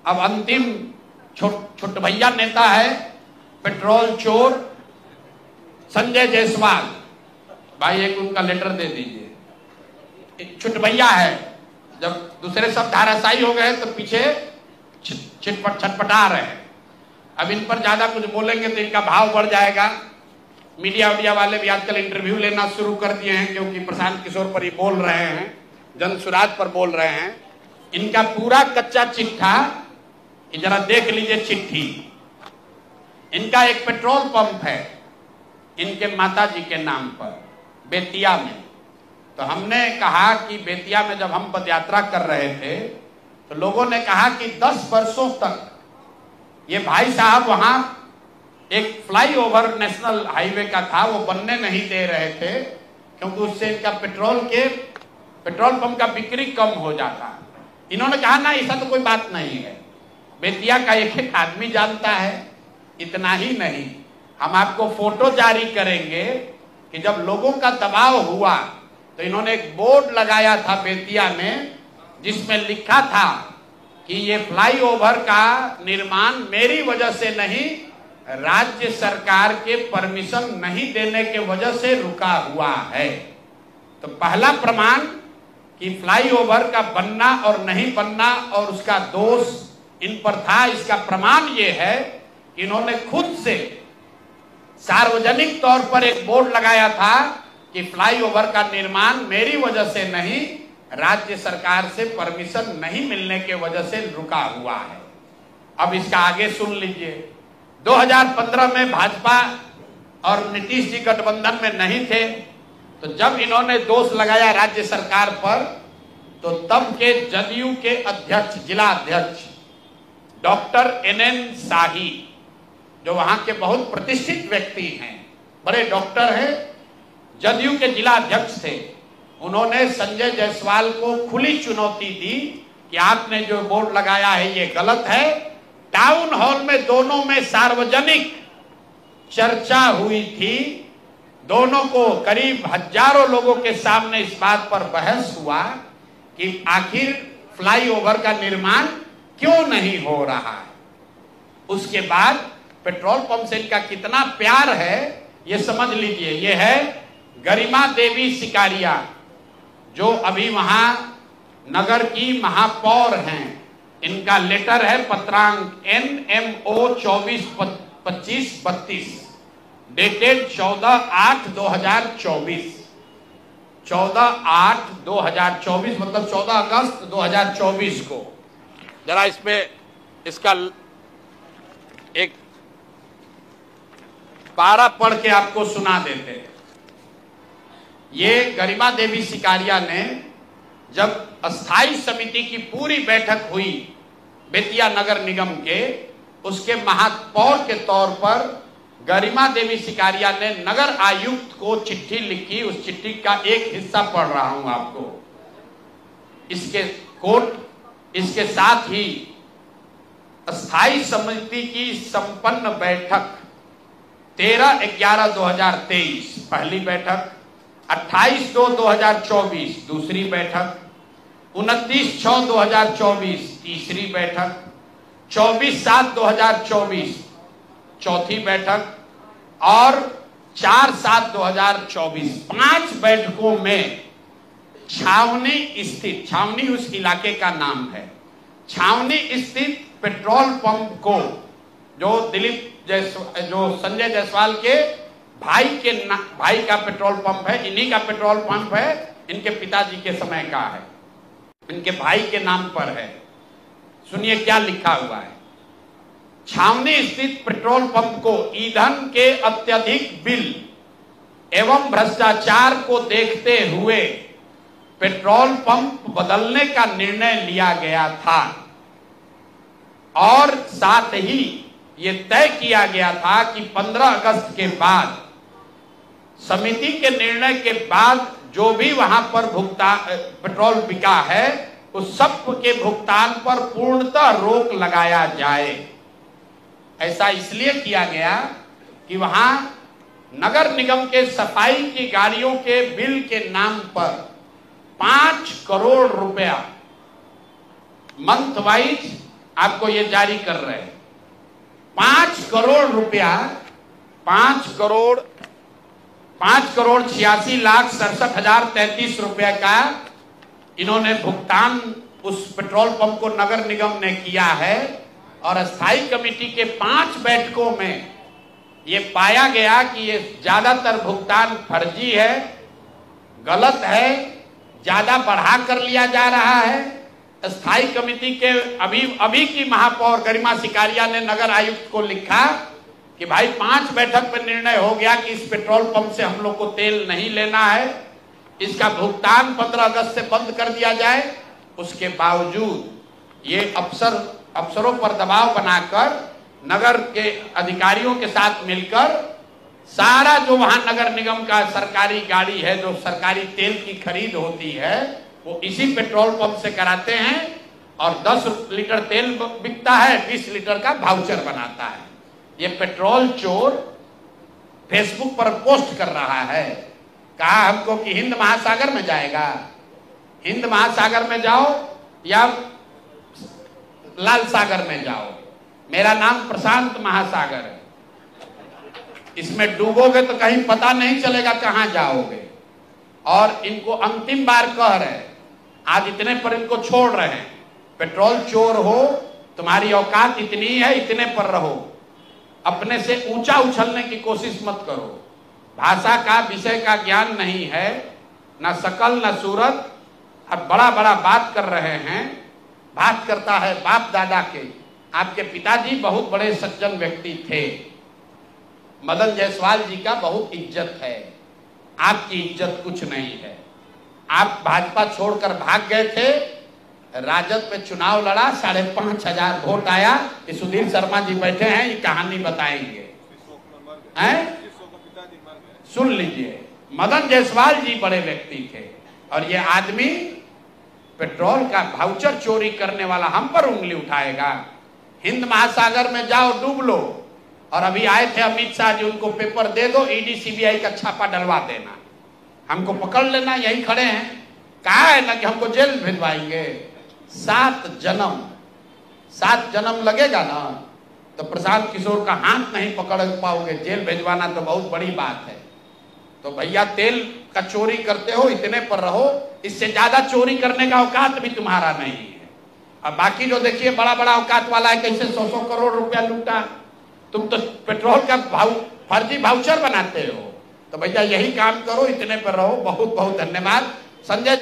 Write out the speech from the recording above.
अब अंतिम छुटभैया नेता है पेट्रोल चोर संजय जायसवाल। भाई एक उनका लेटर दे दीजिए। छुटभैया है, जब दूसरे सब धाराशायी हो गए तो पीछे छटपटा रहे हैं। अब इन पर ज्यादा कुछ बोलेंगे तो इनका भाव बढ़ जाएगा। मीडिया वाले भी आजकल इंटरव्यू लेना शुरू कर दिए हैं, क्योंकि प्रशांत किशोर पर ही बोल रहे हैं, जनसुराज पर बोल रहे हैं। इनका पूरा कच्चा चिट्ठा जरा देख लीजिए। चिट्ठी, इनका एक पेट्रोल पंप है इनके माताजी के नाम पर बेतिया में। तो हमने कहा कि बेतिया में जब हम पदयात्रा कर रहे थे तो लोगों ने कहा कि 10 वर्षों तक ये भाई साहब वहां एक फ्लाईओवर नेशनल हाईवे का था, वो बनने नहीं दे रहे थे, क्योंकि उससे इनका पेट्रोल पंप का बिक्री कम हो जाता। इन्होंने कहा ना, ऐसा तो कोई बात नहीं है, बेतिया का एक आदमी जानता है। इतना ही नहीं, हम आपको फोटो जारी करेंगे कि जब लोगों का दबाव हुआ तो इन्होंने एक बोर्ड लगाया था बेतिया में, जिसमें लिखा था कि ये फ्लाईओवर का निर्माण मेरी वजह से नहीं, राज्य सरकार के परमिशन नहीं देने के वजह से रुका हुआ है। तो पहला प्रमाण कि फ्लाईओवर का बनना और नहीं बनना और उसका दोष इन पर था, इसका प्रमाण ये है कि इन्होंने खुद से सार्वजनिक तौर पर एक बोर्ड लगाया था कि फ्लाईओवर का निर्माण मेरी वजह से नहीं, राज्य सरकार से परमिशन नहीं मिलने के वजह से रुका हुआ है। अब इसका आगे सुन लीजिए। 2015 में भाजपा और नीतीश जी गठबंधन में नहीं थे, तो जब इन्होंने दोष लगाया राज्य सरकार पर, तो तब के जदयू के अध्यक्ष, जिला अध्यक्ष डॉक्टर NN शाही, जो वहां के बहुत प्रतिष्ठित व्यक्ति हैं, बड़े डॉक्टर हैं, जदयू के जिला अध्यक्ष थे, उन्होंने संजय जायसवाल को खुली चुनौती दी कि आपने जो बोर्ड लगाया है ये गलत है। टाउन हॉल में दोनों में सार्वजनिक चर्चा हुई थी, दोनों को करीब हजारों लोगों के सामने इस बात पर बहस हुआ कि आखिर फ्लाईओवर का निर्माण क्यों नहीं हो रहा है। उसके बाद पेट्रोल पंप से इनका कितना प्यार है ये समझ लीजिए। ये है गरिमा देवी सिकारिया, जो अभी वहां नगर की महापौर हैं। इनका लेटर है पत्रांक NMO 242532 डेटेड 14/8/2024, 14/8/2024 मतलब 14 अगस्त 2024 को। जरा इसमें इसका एक पारा पढ़ के आपको सुना देते हैं। ये गरिमा देवी सिकारिया ने जब अस्थाई समिति की पूरी बैठक हुई बेतिया नगर निगम के, उसके महापौर के तौर पर गरिमा देवी सिकारिया ने नगर आयुक्त को चिट्ठी लिखी। उस चिट्ठी का एक हिस्सा पढ़ रहा हूं आपको, इसके कोट। इसके साथ ही अस्थाई समिति की संपन्न बैठक 13/11/2023 पहली बैठक, 28/2/2024 दूसरी बैठक, 29/6/2024 तीसरी बैठक, 24/7/2024 चौथी बैठक और 4/7/2024 5 बैठकों में छावनी स्थित, छावनी उस इलाके का नाम है, छावनी स्थित पेट्रोल पंप को, जो जो संजय जायसवाल के भाई का पेट्रोल पंप है, इन्हीं का पेट्रोल पंप है, इनके पिताजी के समय का है, इनके भाई के नाम पर है। सुनिए क्या लिखा हुआ है। छावनी स्थित पेट्रोल पंप को ईंधन के अत्यधिक बिल एवं भ्रष्टाचार को देखते हुए पेट्रोल पंप बदलने का निर्णय लिया गया था और साथ ही ये तय किया गया था कि 15 अगस्त के बाद समिति के निर्णय के बाद जो भी वहां पर पेट्रोल बिका है उस सब के भुगतान पर पूर्णतः रोक लगाया जाए। ऐसा इसलिए किया गया कि वहां नगर निगम के सफाई की गाड़ियों के बिल के नाम पर 5 करोड़ रुपया मंथ वाइज आपको ये जारी कर रहे हैं। 5 करोड़ रुपया, 5,86,67,033 रुपए का इन्होंने भुगतान उस पेट्रोल पंप को नगर निगम ने किया है। और स्थायी कमेटी के 5 बैठकों में ये पाया गया कि ये ज्यादातर भुगतान फर्जी है, गलत है, ज्यादा बढ़ा कर लिया जा रहा है। स्थायी कमेटी के अभी की महापौर गरिमा सिकारिया ने नगर आयुक्त को लिखा कि भाई 5 बैठक में निर्णय हो गया कि इस पेट्रोल पंप से हम लोग को तेल नहीं लेना है, इसका भुगतान 15 अगस्त से बंद कर दिया जाए। उसके बावजूद ये अफसरों पर दबाव बनाकर नगर के अधिकारियों के साथ मिलकर सारा जो वहां नगर निगम का सरकारी गाड़ी है, जो सरकारी तेल की खरीद होती है, वो इसी पेट्रोल पंप से कराते हैं और 10 लीटर तेल बिकता है, 20 लीटर का वाउचर बनाता है। ये पेट्रोल चोर फेसबुक पर पोस्ट कर रहा है, कहा हमको कि हिंद महासागर में जाएगा, हिंद महासागर में जाओ या लाल सागर में जाओ, मेरा नाम प्रशांत महासागर है, इसमें डूबोगे तो कहीं पता नहीं चलेगा कहां जाओगे। और इनको अंतिम बार कह रहे हैं, आज इतने पर इनको छोड़ रहे हैं, पेट्रोल चोर हो, तुम्हारी औकात इतनी है, इतने पर रहो, अपने से ऊंचा उछलने की कोशिश मत करो। भाषा का, विषय का ज्ञान नहीं है, ना शकल ना सूरत, और बड़ा बड़ा बात कर रहे हैं। बात करता है बाप दादा के, आपके पिताजी बहुत बड़े सज्जन व्यक्ति थे, मदन जायसवाल जी का बहुत इज्जत है, आपकी इज्जत कुछ नहीं है। आप भाजपा छोड़कर भाग गए थे, राजद पे चुनाव लड़ा, 5,500 वोट आया। सुधीर शर्मा जी बैठे हैं, ये कहानी बताएंगे, सुन लीजिए। मदन जायसवाल जी बड़े व्यक्ति थे और ये आदमी पेट्रोल का वाउचर चोरी करने वाला हम पर उंगली उठाएगा। हिंद महासागर में जाओ, डूब लो। और अभी आए थे अमित शाह जी, उनको पेपर दे दो, ईडी सीबीआई का छापा डलवा देना, हमको पकड़ लेना, यही खड़े हैं। कहा है ना कि हमको जेल भिजवाएंगे। 7 जन्म लगेगा ना तो प्रशांत किशोर का हाथ नहीं पकड़ पाओगे, जेल भिजवाना तो बहुत बड़ी बात है। तो भैया तेल का चोरी करते हो, इतने पर रहो, इससे ज्यादा चोरी करने का औकात भी तुम्हारा नहीं है। अब बाकी जो देखिए बड़ा बड़ा औकात वाला है, कैसे 100 करोड़ रुपया लूटा। तुम तो पेट्रोल का फर्जी वाउचर बनाते हो, तो भैया यही काम करो, इतने पर रहो। बहुत बहुत धन्यवाद। संजय।